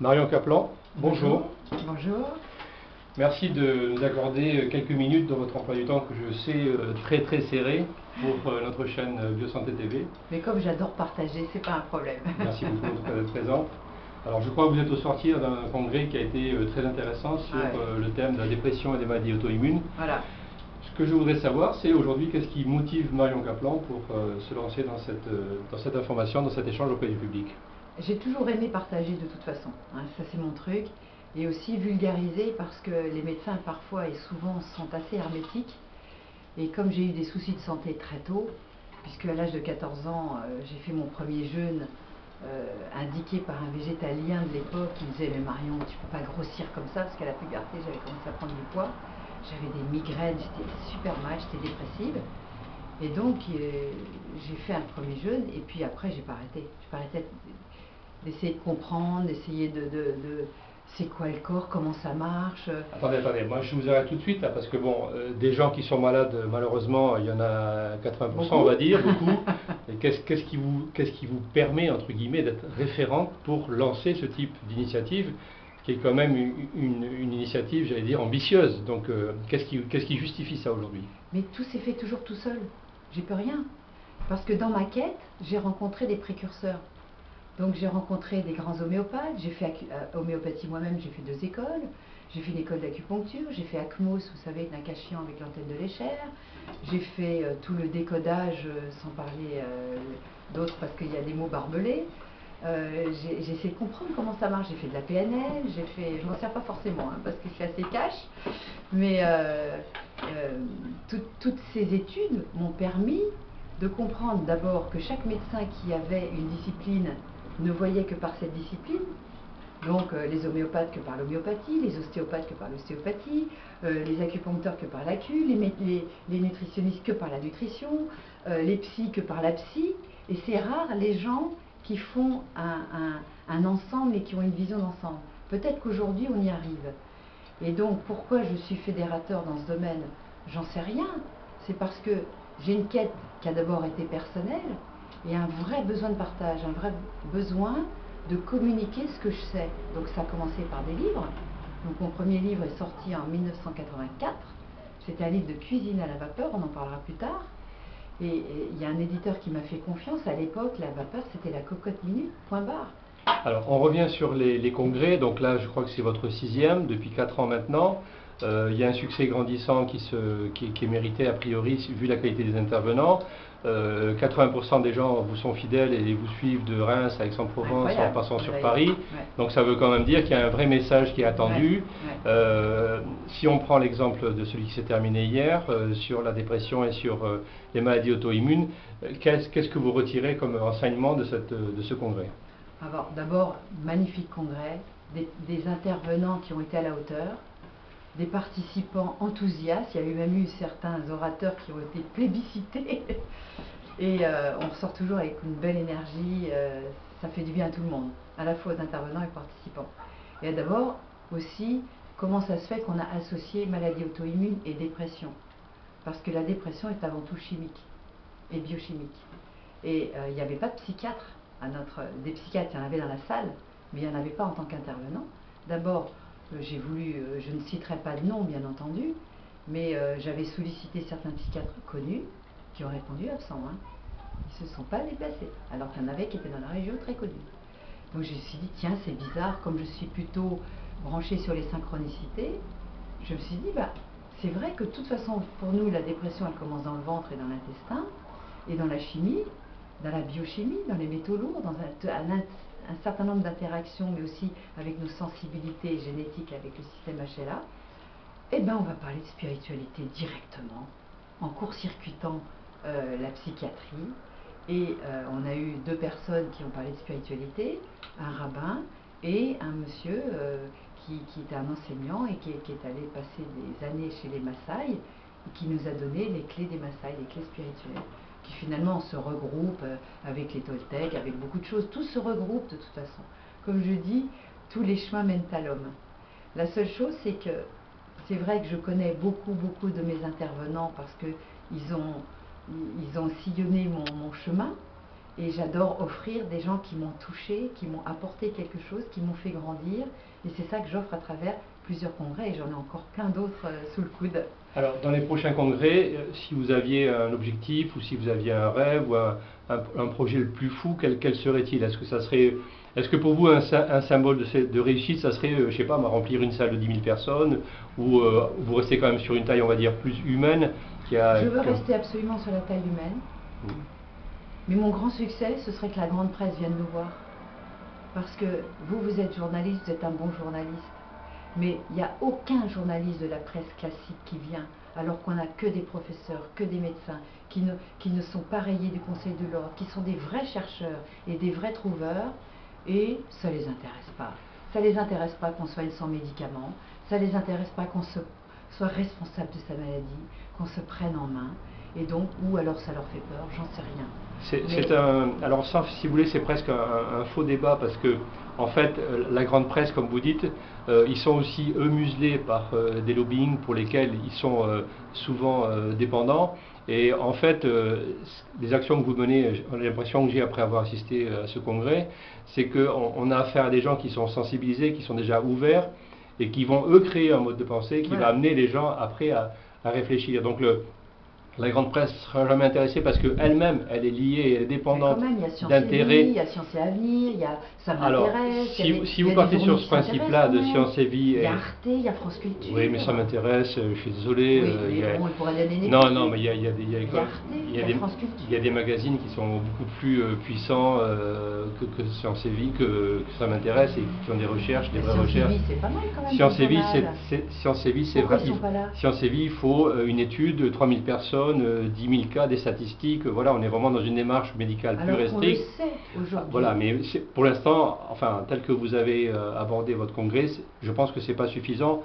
Marion Kaplan, bonjour. Bonjour. Merci de nous accorder quelques minutes dans votre emploi du temps que je sais très serré pour notre chaîne Biosanté TV. Mais comme j'adore partager, c'est pas un problème. Merci beaucoup en tout cas d'être présente. Alors je crois que vous êtes au sortir d'un congrès qui a été très intéressant sur le thème de la dépression et des maladies auto-immunes. Voilà. Ce que je voudrais savoir, c'est aujourd'hui qu'est-ce qui motive Marion Kaplan pour se lancer dans cette information, dans cet échange auprès du public. J'ai toujours aimé partager de toute façon, hein, ça c'est mon truc, et aussi vulgariser parce que les médecins parfois et souvent sont assez hermétiques, et comme j'ai eu des soucis de santé très tôt, puisque à l'âge de 14 ans j'ai fait mon premier jeûne indiqué par un végétalien de l'époque qui me disait mais Marion tu peux pas grossir comme ça, parce qu'à la puberté j'avais commencé à prendre du poids, j'avais des migraines, j'étais super mal, j'étais dépressive. Et donc, j'ai fait un premier jeûne, et puis après, j'ai pas arrêté. J'ai pas arrêté d'essayer de comprendre, d'essayer de c'est quoi le corps, comment ça marche. Attendez, moi je vous arrête tout de suite, là, parce que bon, des gens qui sont malades, malheureusement, il y en a 80%, beaucoup. On va dire, beaucoup. Qu'est-ce qui vous permet, entre guillemets, d'être référente pour lancer ce type d'initiative, qui est quand même une initiative, j'allais dire, ambitieuse. Donc, qu'est-ce qui justifie ça aujourd'hui? Mais tout s'est fait toujours tout seul. J'y peux rien. Parce que dans ma quête, j'ai rencontré des précurseurs. Donc j'ai rencontré des grands homéopathes, j'ai fait homéopathie moi-même, j'ai fait 2 écoles, j'ai fait une école d'acupuncture, j'ai fait ACMOS, vous savez, Nakachian avec l'antenne de l'échère, j'ai fait tout le décodage, sans parler d'autres parce qu'il y a des mots barbelés. J'ai essayé de comprendre comment ça marche, j'ai fait de la PNL, je m'en sers pas forcément hein, parce que je suis assez cash, mais toutes ces études m'ont permis de comprendre d'abord que chaque médecin qui avait une discipline ne voyait que par cette discipline, donc les homéopathes que par l'homéopathie, les ostéopathes que par l'ostéopathie, les acupuncteurs que par l'acu, les nutritionnistes que par la nutrition, les psys que par la psy, et c'est rare les gens qui font un ensemble et qui ont une vision d'ensemble. Peut-être qu'aujourd'hui on y arrive. Et donc pourquoi je suis fédérateur dans ce domaine? J'en sais rien. C'est parce que j'ai une quête qui a d'abord été personnelle et un vrai besoin de partage, un vrai besoin de communiquer ce que je sais. Donc ça a commencé par des livres. Donc mon premier livre est sorti en 1984. C'était un livre de cuisine à la vapeur, on en parlera plus tard. Et il y a un éditeur qui m'a fait confiance. À l'époque, la vapeur, c'était la cocotte minute, point barre. Alors, on revient sur les congrès. Donc là, je crois que c'est votre 6e, depuis 4 ans maintenant. Il y a un succès grandissant qui est mérité, a priori, vu la qualité des intervenants. 80% des gens vous sont fidèles et vous suivent de Reims à Aix-en-Provence en passant sur Paris. Donc ça veut quand même dire qu'il y a un vrai message qui est attendu. Si on prend l'exemple de celui qui s'est terminé hier, sur la dépression et sur les maladies auto-immunes, qu'est-ce que vous retirez comme enseignement de ce congrès? Alors d'abord, magnifique congrès, des intervenants qui ont été à la hauteur, des participants enthousiastes, il y a eu même eu certains orateurs qui ont été plébiscités, et on ressort toujours avec une belle énergie, ça fait du bien à tout le monde, à la fois aux intervenants et aux participants. Et d'abord aussi, comment ça se fait qu'on a associé maladie auto-immune et dépression? Parce que la dépression est avant tout chimique et biochimique. Et il n'y avait pas de psychiatre des psychiatres, il y en avait dans la salle, mais il n'y en avait pas en tant qu'intervenant. D'abord, j'ai voulu, je ne citerai pas de nom bien entendu, mais j'avais sollicité certains psychiatres connus qui ont répondu absent. Hein. Ils ne se sont pas déplacés, alors qu'il y en avait qui étaient dans la région très connus. Donc je me suis dit, tiens, c'est bizarre, comme je suis plutôt branchée sur les synchronicités, je me suis dit, bah, c'est vrai que de toute façon, pour nous, la dépression, elle commence dans le ventre et dans l'intestin, et dans la chimie, dans la biochimie, dans les métaux lourds, dans un certain nombre d'interactions, mais aussi avec nos sensibilités génétiques avec le système HLA, eh bien on va parler de spiritualité directement, en court-circuitant la psychiatrie. Et on a eu 2 personnes qui ont parlé de spiritualité, un rabbin et un monsieur qui était un enseignant et qui est allé passer des années chez les Maasai et qui nous a donné les clés des Maasai, les clés spirituelles. Qui finalement se regroupent avec les Toltecs, avec beaucoup de choses, tout se regroupe de toute façon. Comme je dis, tous les chemins mènent à l'homme. La seule chose, c'est que c'est vrai que je connais beaucoup de mes intervenants parce qu'ils ont sillonné mon chemin, Et j'adore offrir des gens qui m'ont touché, qui m'ont apporté quelque chose, qui m'ont fait grandir. Et c'est ça que j'offre à travers plusieurs congrès, et j'en ai encore plein d'autres sous le coude. Alors, dans les prochains congrès, si vous aviez un objectif ou si vous aviez un rêve ou un projet le plus fou, quel serait-il? Est-ce que pour vous, un symbole de réussite, ça serait, je sais pas, remplir une salle de 10 000 personnes, ou vous restez quand même sur une taille, on va dire, plus humaine Je veux rester absolument sur la taille humaine. Mmh. Mais mon grand succès, ce serait que la grande presse vienne nous voir. Parce que vous êtes journaliste, vous êtes un bon journaliste. Mais il n'y a aucun journaliste de la presse classique qui vient, alors qu'on n'a que des professeurs, que des médecins, qui ne sont pas rayés du Conseil de l'Ordre, qui sont des vrais chercheurs et des vrais trouveurs, et ça ne les intéresse pas. Ça ne les intéresse pas qu'on soigne sans médicaments, ça ne les intéresse pas qu'on soit responsable de sa maladie, qu'on se prenne en main, et donc, ou alors ça leur fait peur, j'en sais rien. Alors ça, si vous voulez, c'est presque un faux débat, parce que, en fait, la grande presse, comme vous dites, ils sont aussi, eux, muselés par des lobbying pour lesquels ils sont souvent dépendants. Et en fait, les actions que vous menez, l'impression que j'ai après avoir assisté à ce congrès, c'est qu'on a affaire à des gens qui sont sensibilisés, qui sont déjà ouverts, et qui vont, eux, créer un mode de pensée qui va amener les gens après à réfléchir. Donc la grande presse ne sera jamais intéressée parce qu'elle-même, elle est liée, elle est dépendante d'intérêts. Il y a Science et Avenir, il y a Ça m'intéresse. Si vous partez sur ce principe-là de Science et Vie... Il y a Arte, il y a France Culture. Oui, mais ça m'intéresse, je suis désolé. Oui, mais bon, il pourrait donner des Non, mais il y a des magazines qui sont beaucoup plus puissants que Science et Vie, que Ça m'intéresse, et qui ont des recherches, des vraies recherches. Science et Vie, c'est pas mal quand même. Science et Vie, il faut une étude, 3000 personnes, 10 000 cas, des statistiques, voilà, on est vraiment dans une démarche médicale plus restricte. On le sait aujourd'hui. Voilà, mais pour l'instant, enfin, tel que vous avez abordé votre congrès, je pense que c'est pas suffisant.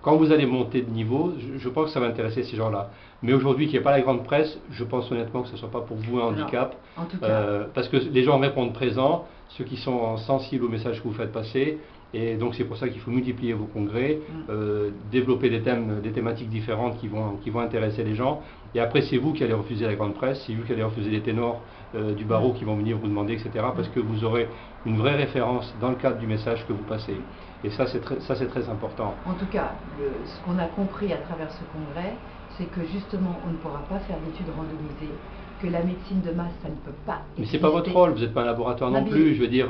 Quand vous allez monter de niveau, je pense que ça va intéresser ces gens-là. Mais aujourd'hui, qu'il n'y ait pas la grande presse, je pense honnêtement que ce ne soit pas pour vous un handicap. En tout cas. Parce que les gens répondent présents, ceux qui sont sensibles au message que vous faites passer. Et donc c'est pour ça qu'il faut multiplier vos congrès, développer des thématiques différentes qui vont intéresser les gens. Et après, c'est vous qui allez refuser la grande presse, c'est vous qui allez refuser les ténors du barreau qui vont venir vous demander, etc. Parce que vous aurez une vraie référence dans le cadre du message que vous passez. Et ça, c'est très important. En tout cas, ce qu'on a compris à travers ce congrès, c'est que justement, on ne pourra pas faire d'études randomisées, que la médecine de masse, ça ne peut pas exister. Mais c'est pas votre rôle, vous n'êtes pas un laboratoire non plus, je veux dire,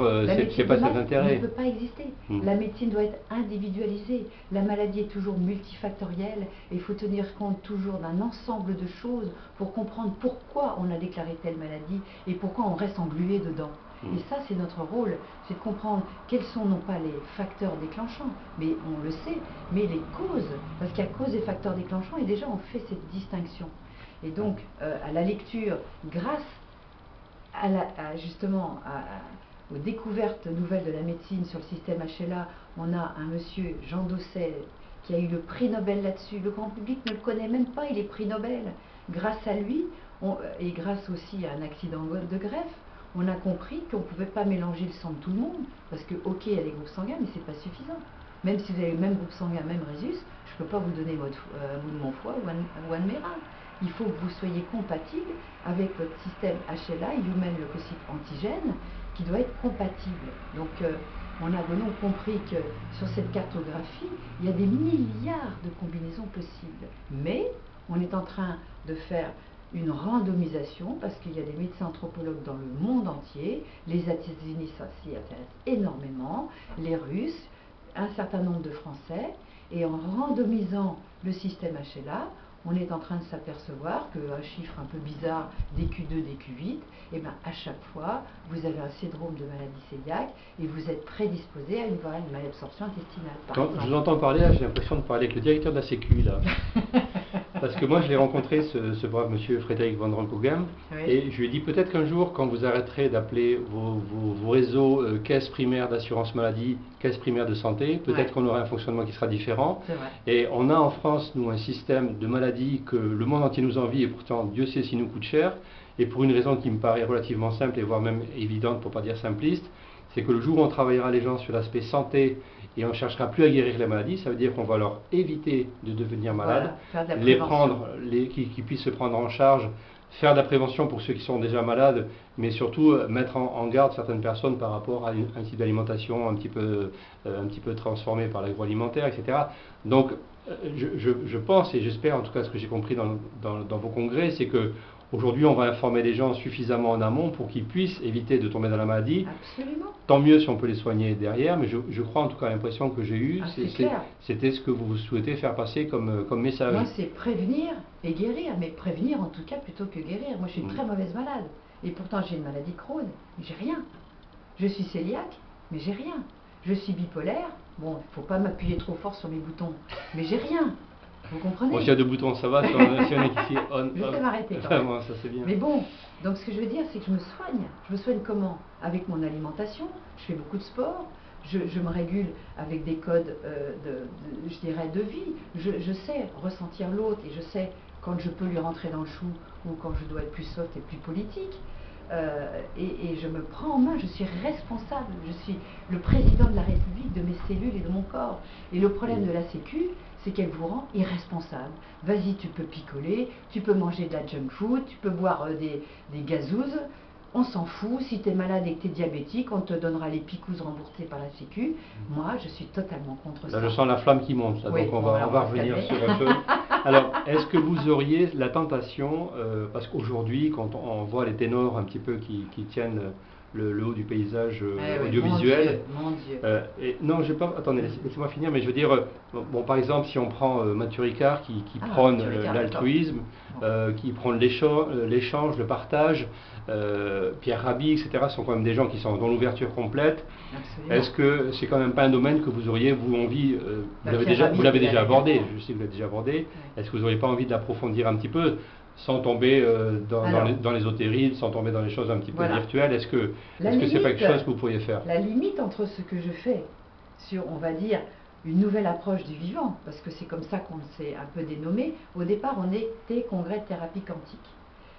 c'est pas cet intérêt. Ça ne peut pas exister. La médecine doit être individualisée. La maladie est toujours multifactorielle et il faut tenir compte toujours d'un ensemble de choses pour comprendre pourquoi on a déclaré telle maladie et pourquoi on reste englué dedans. Et ça, c'est notre rôle, c'est de comprendre quels sont non pas les facteurs déclenchants, mais on le sait, mais les causes, parce qu'il y a cause et facteurs déclenchants, et déjà on fait cette distinction. Et donc, à la lecture, grâce justement aux découvertes nouvelles de la médecine sur le système HLA, on a un monsieur, Jean Dosset, qui a eu le prix Nobel là-dessus. Le grand public ne le connaît même pas, il est prix Nobel. Grâce à lui, et grâce aussi à un accident de greffe, on a compris qu'on ne pouvait pas mélanger le sang de tout le monde, parce que, ok, il y a les groupes sanguins, mais ce n'est pas suffisant. Même si vous avez le même groupe sanguin, même résus, je ne peux pas vous donner un bout de mon foie ou un de mes reins. Il faut que vous soyez compatible avec votre système HLA, Human Leukocyte Antigène, qui doit être compatible. Donc, on a vraiment compris que sur cette cartographie, il y a des milliards de combinaisons possibles. Mais on est en train de faire une randomisation, parce qu'il y a des médecins anthropologues dans le monde entier, les États-Unis s'y intéressent énormément, les Russes, un certain nombre de Français, et en randomisant le système HLA, on est en train de s'apercevoir qu'un chiffre un peu bizarre, DQ2, DQ8, et bien à chaque fois, vous avez un syndrome de maladie cœliaque et vous êtes prédisposé à une malabsorption intestinale. Quand je vous entends parler, là, j'ai l'impression de parler avec le directeur de la Sécu, là. Parce que moi, je l'ai rencontré, ce brave monsieur Frédéric Van Ronkoghem, et je lui ai dit peut-être qu'un jour, quand vous arrêterez d'appeler vos réseaux caisses primaires d'assurance maladie, caisses primaires de santé, peut-être qu'on aura un fonctionnement qui sera différent. Et on a en France, nous, un système de maladie que le monde entier nous envie, et pourtant, Dieu sait s'il nous coûte cher, et pour une raison qui me paraît relativement simple, et voire même évidente, pour ne pas dire simpliste, c'est que le jour où on travaillera les gens sur l'aspect santé, et on ne cherchera plus à guérir les maladies, ça veut dire qu'on va leur éviter de devenir malades, qu'ils puissent se prendre en charge faire de la prévention pour ceux qui sont déjà malades, mais surtout mettre en garde certaines personnes par rapport à un type d'alimentation un petit peu transformé par l'agroalimentaire, etc. Donc, je pense et j'espère, en tout cas ce que j'ai compris dans vos congrès, c'est que aujourd'hui on va informer les gens suffisamment en amont pour qu'ils puissent éviter de tomber dans la maladie. Absolument. Tant mieux si on peut les soigner derrière, mais je crois en tout cas l'impression que j'ai eue, c'était ce que vous souhaitez faire passer comme message. Moi c'est prévenir et guérir, mais prévenir en tout cas plutôt que guérir. Moi je suis une très mauvaise malade, et pourtant j'ai une maladie Crohn, mais j'ai rien. Je suis cœliaque, mais j'ai rien. Je suis bipolaire, bon, il ne faut pas m'appuyer trop fort sur mes boutons, mais j'ai rien. Vous comprenez? Bon, s'il y a 2 boutons, ça va, si on est ici on. Je vais m'arrêter quand même. Vraiment, ça c'est bien. Mais bon, donc ce que je veux dire, c'est que je me soigne. Je me soigne comment? Avec mon alimentation, je fais beaucoup de sport, je me régule avec des codes je dirais, de vie. Je sais ressentir l'autre et je sais quand je peux lui rentrer dans le chou ou quand je dois être plus soft et plus politique. Et je me prends en main, je suis responsable, je suis le président de la République, de mes cellules et de mon corps. Et le problème de la Sécu, c'est qu'elle vous rend irresponsable. Vas-y, tu peux picoler, tu peux manger de la junk food, tu peux boire des gazouzes, on s'en fout. Si tu es malade et que tu es diabétique, on te donnera les picouzes remboursées par la Sécu. Moi, je suis totalement contre ça. Là, je sens la flamme qui monte, là, oui, donc on va revenir sur un peu. Alors, est-ce que vous auriez la tentation, parce qu'aujourd'hui, quand on voit les ténors un petit peu qui tiennent le haut du paysage audiovisuel. Mon Dieu. Non, je vais pas. Attendez, laissez-moi finir, mais je veux dire, bon, par exemple, si on prend Mathieu Ricard qui prône l'altruisme, qui prône l'échange, le partage, Pierre Rabhi, etc., sont quand même des gens qui sont dans l'ouverture complète. Est-ce que c'est quand même pas un domaine que vous auriez, vous, envie, vous l'avez déjà abordé, je sais que vous l'avez déjà abordé, est-ce que vous n'auriez pas envie de l'approfondir un petit peu sans tomber dans l'ésotérisme, sans tomber dans les choses un petit peu virtuelles? Est-ce que c'est pas quelque chose que vous pourriez faire? La limite entre ce que je fais sur, on va dire, une nouvelle approche du vivant, parce que c'est comme ça qu'on s'est un peu dénommé, au départ on était congrès de thérapie quantique.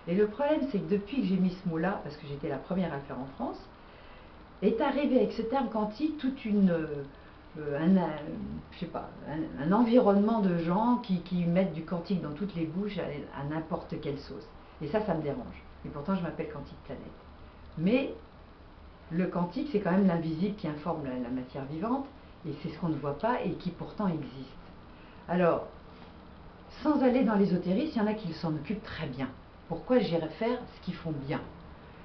Et le problème c'est que depuis que j'ai mis ce mot-là, parce que j'étais la première à le faire en France, est arrivé avec ce terme quantique toute un environnement de gens qui mettent du quantique dans toutes les bouches à n'importe quelle sauce. Et ça me dérange. Et pourtant, je m'appelle Quantique Planète. Mais le quantique, c'est quand même l'invisible qui informe la matière vivante, et c'est ce qu'on ne voit pas et qui pourtant existe. Alors, sans aller dans l'ésotérisme, il y en a qui s'en occupent très bien. Pourquoi j'irais faire ce qu'ils font bien?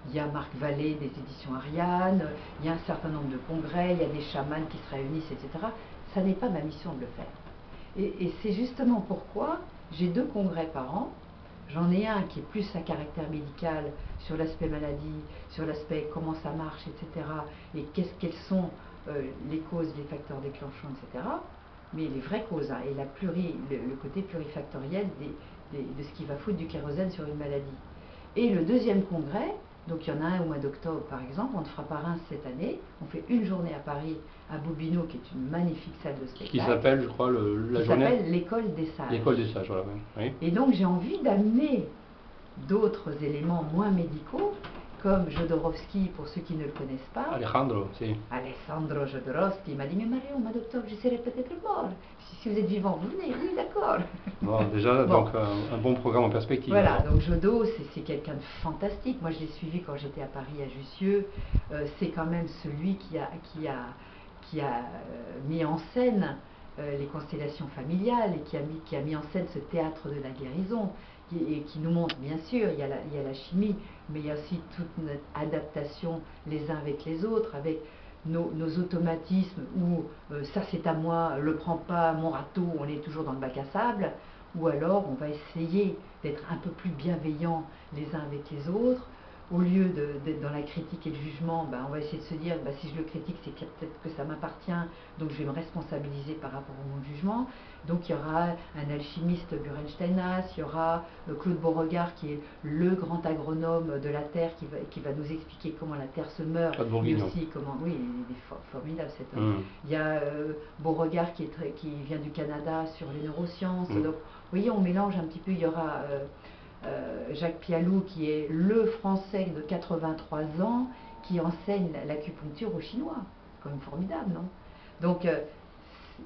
Il y a Marc Vallée des éditions Ariane, il y a un certain nombre de congrès, il y a des chamans qui se réunissent, etc. Ça n'est pas ma mission de le faire. Et c'est justement pourquoi j'ai 2 congrès par an. J'en ai un qui est plus à caractère médical, sur l'aspect maladie, sur l'aspect comment ça marche, etc. Et quelles sont les causes, les facteurs déclenchants, etc. Mais les vraies causes, hein, et le côté plurifactoriel de ce qui va foutre du kérosène sur une maladie. Et le 2e congrès, donc il y en a un au mois d'octobre par exemple, on ne fera pas Reims cette année, on fait une journée à Paris, à Bobino, qui est une magnifique salle de spectacle. Qui s'appelle, je crois, la journée... Qui s'appelle l'École des Sages. L'École des Sages, voilà. Oui. Et donc j'ai envie d'amener d'autres éléments moins médicaux, comme Jodorowsky, pour ceux qui ne le connaissent pas. Alejandro, si. Alejandro Jodorowsky m'a dit, mais Marie, au mois d'octobre, je serai peut-être mort. Si vous êtes vivant, vous venez. Oui, d'accord. Bon, déjà, bon. Donc un bon programme en perspective. Voilà, donc Jodo, c'est quelqu'un de fantastique. Moi, je l'ai suivi quand j'étais à Paris, à Jussieu. C'est quand même celui qui a mis en scène les constellations familiales et qui a mis en scène ce théâtre de la guérison. Et qui nous montre, bien sûr, il y a la chimie, mais il y a aussi toute notre adaptation les uns avec les autres, avec nos automatismes où ça c'est à moi, le prends pas, mon râteau, on est toujours dans le bac à sable, ou alors on va essayer d'être un peu plus bienveillants les uns avec les autres. Au lieu d'être dans la critique et le jugement, on va essayer de se dire, si je le critique, c'est peut-être que ça m'appartient, donc je vais me responsabiliser par rapport à mon jugement. Donc il y aura un alchimiste Burensteinas, il y aura Claude Beauregard qui est le grand agronome de la Terre qui va nous expliquer comment la Terre se meurt, mais aussi comment... Oui, il est formidable cet homme. Il y a Beauregard qui vient du Canada sur les neurosciences. Donc vous voyez, on mélange un petit peu, il y aura... Jacques Pialou, qui est le Français de 83 ans, qui enseigne l'acupuncture aux Chinois. C'est quand même formidable, non? Donc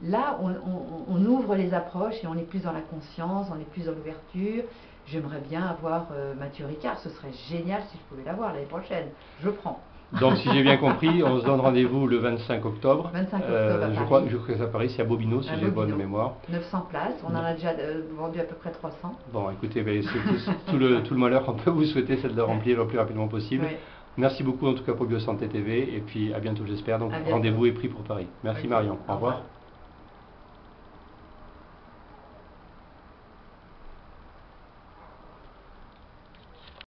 là, on ouvre les approches et on est plus dans la conscience, on est plus dans l'ouverture. j'aimerais bien avoir Mathieu Ricard. Ce serait génial si je pouvais l'avoir l'année prochaine. Je prends. Donc, si j'ai bien compris, on se donne rendez-vous le 25 octobre. 25 octobre à je Paris. crois que c'est à Paris, c'est à Bobino, si À j'ai bonne Bobino. mémoire. 900 places, on en a déjà vendu à peu près 300. Bon, écoutez, ben, c'est tout le malheur qu'on peut vous souhaiter, c'est de le remplir le plus rapidement possible. Oui. Merci beaucoup en tout cas pour Biosanté TV, et puis à bientôt j'espère. Donc, rendez-vous est pris pour Paris. Merci Marion, au revoir.